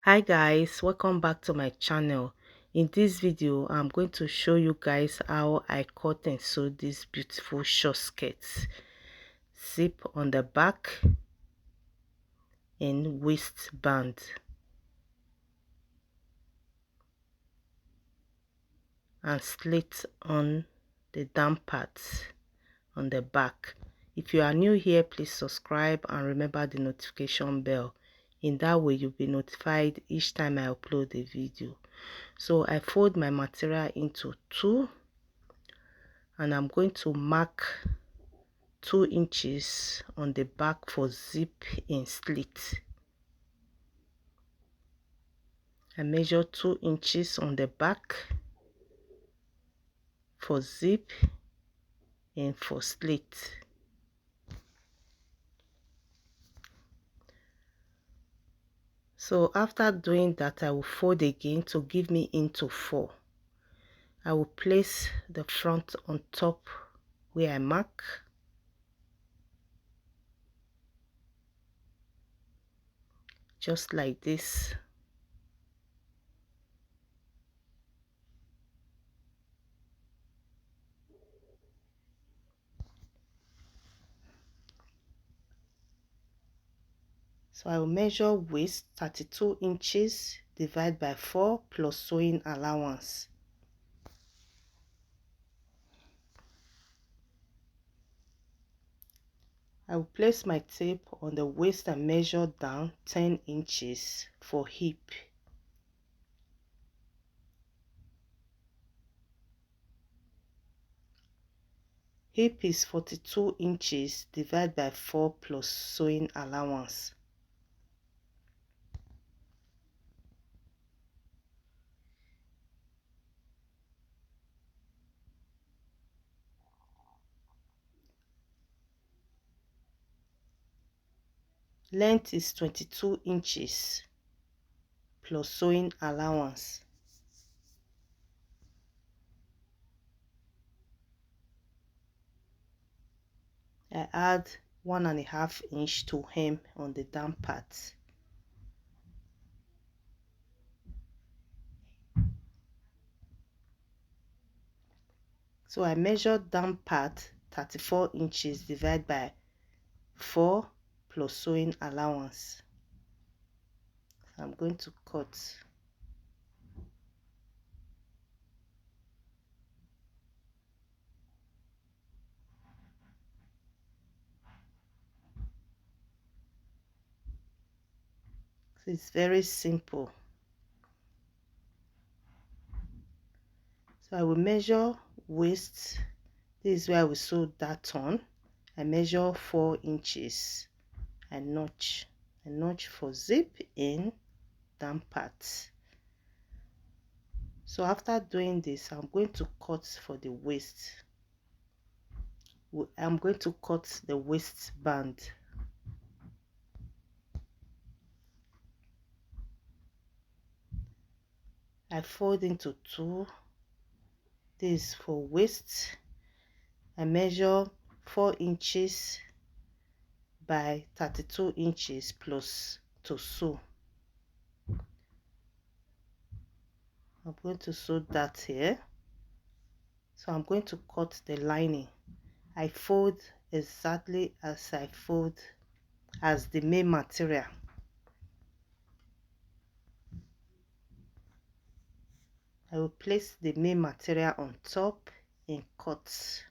Hi guys, welcome back to my channel. In this video I'm going to show you guys how I cut and sew this beautiful short skirt. Zip on the back and waistband, and slit on the down part on the back. If you are new here, please subscribe and remember the notification bell. In that way you'll be notified each time I upload a video. So I fold my material into two, and I'm going to mark 2 inches on the back for zip and slit. I measure 2 inches on the back for zip and for slit. So after doing that, I will fold again to give me into 4. I will place the front on top where I mark, just like this. So I will measure waist 32 inches, divide by 4 plus sewing allowance. I will place my tape on the waist and measure down 10 inches for hip. Hip is 42 inches, divide by 4 plus sewing allowance. Length is 22 inches plus sewing allowance. I add 1.5 inch to hem on the down part. So I measure down part 34 inches, divide by 4 plus sewing allowance. I'm going to cut. So it's very simple. So I will measure waist. This is where I will sew that on. I measure 4 inches. I notch for zip in down part. So after doing this, I'm going to cut for the waist. I'm going to cut the waistband. I fold into 2. This is for waist. I measure 4 inches by 32 inches plus to sew. I'm going to sew that here. So I'm going to cut the lining. I fold exactly as I fold as the main material. I will place the main material on top and cut.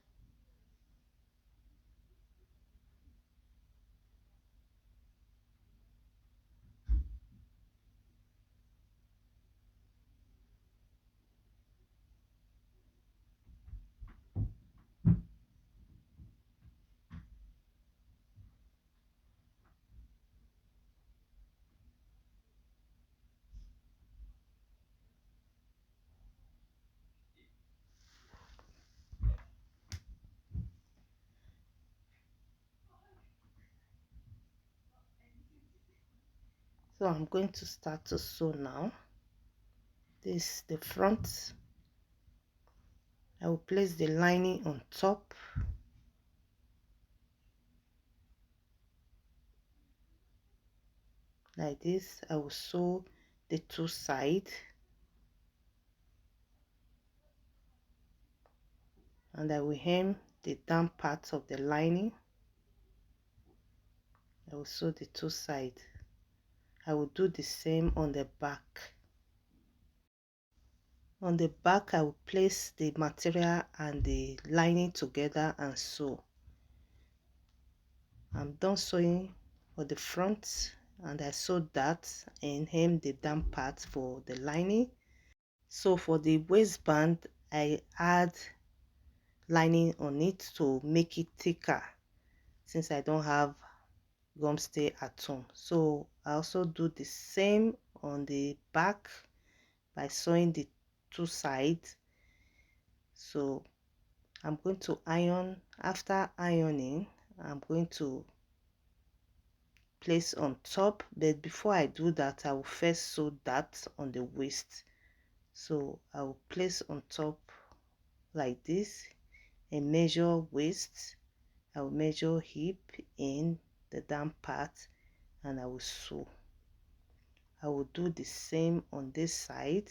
So I'm going to start to sew now. This is the front. I will place the lining on top. Like this. I will sew the two sides, and I will hem the down part of the lining. I will sew the two sides. I will do the same on the back. On the back, I will place the material and the lining together and sew. I'm done sewing for the front, and I sewed that and hem the down part for the lining. So for the waistband, I add lining on it to make it thicker, since I don't have gum stay at home. So I also do the same on the back by sewing the two sides. So I'm going to iron. After ironing, I'm going to place on top, but before I do that, I will first sew that on the waist. So I will place on top like this and measure waist. I will measure hip in the down part, and I will sew. I will do the same on this side.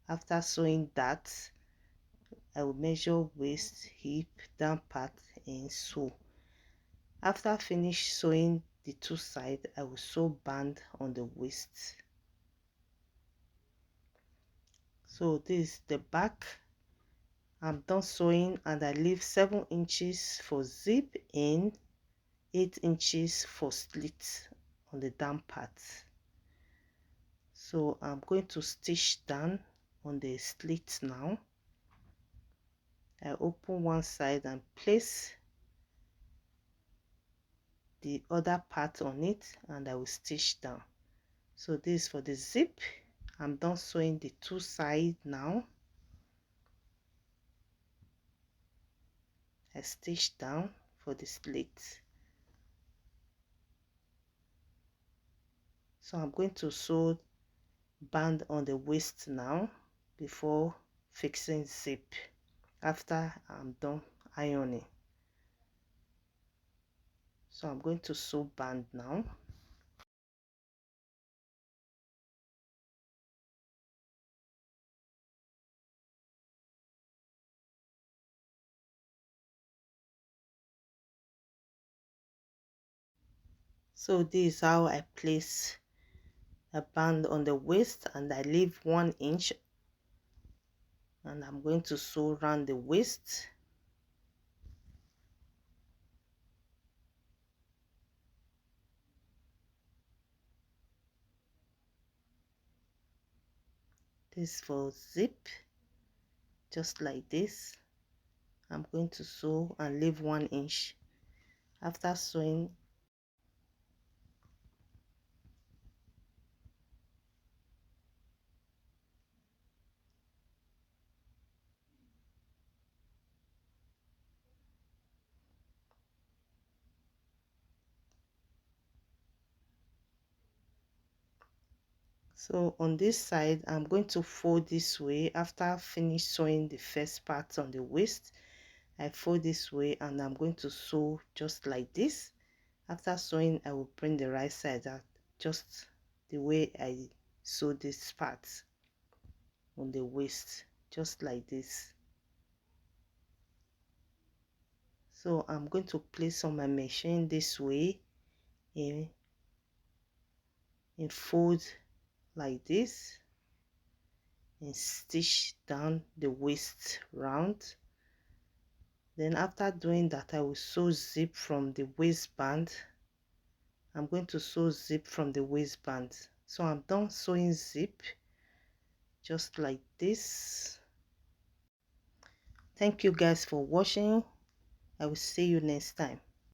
After sewing that, I will measure waist, hip, down part, and sew. After finish sewing the two sides, I will sew band on the waist. So this is the back. I'm done sewing, and I leave 7 inches for zip and 8 inches for slit on the down part. So I'm going to stitch down on the slit now. I open one side and place the other part on it, and I will stitch down. So this is for the zip. I'm done sewing the two sides now. I stitch down for the slit. So I'm going to sew band on the waist now before fixing zip after I'm done ironing. So I'm going to sew band now. So this is how I place a band on the waist, and I leave 1 inch, and I'm going to sew around the waist. This for zip, just like this. I'm going to sew and leave 1 inch. After sewing, so on this side, I'm going to fold this way. After finish sewing the first part on the waist, I fold this way, and I'm going to sew just like this. After sewing, I will bring the right side out just the way I sew this part on the waist, just like this. So I'm going to place on my machine this way and fold like this and stitch down the waist round. Then after doing that, I will sew zip from the waistband. I'm going to sew zip from the waistband. So I'm done sewing zip just like this. Thank you guys for watching. I will see you next time.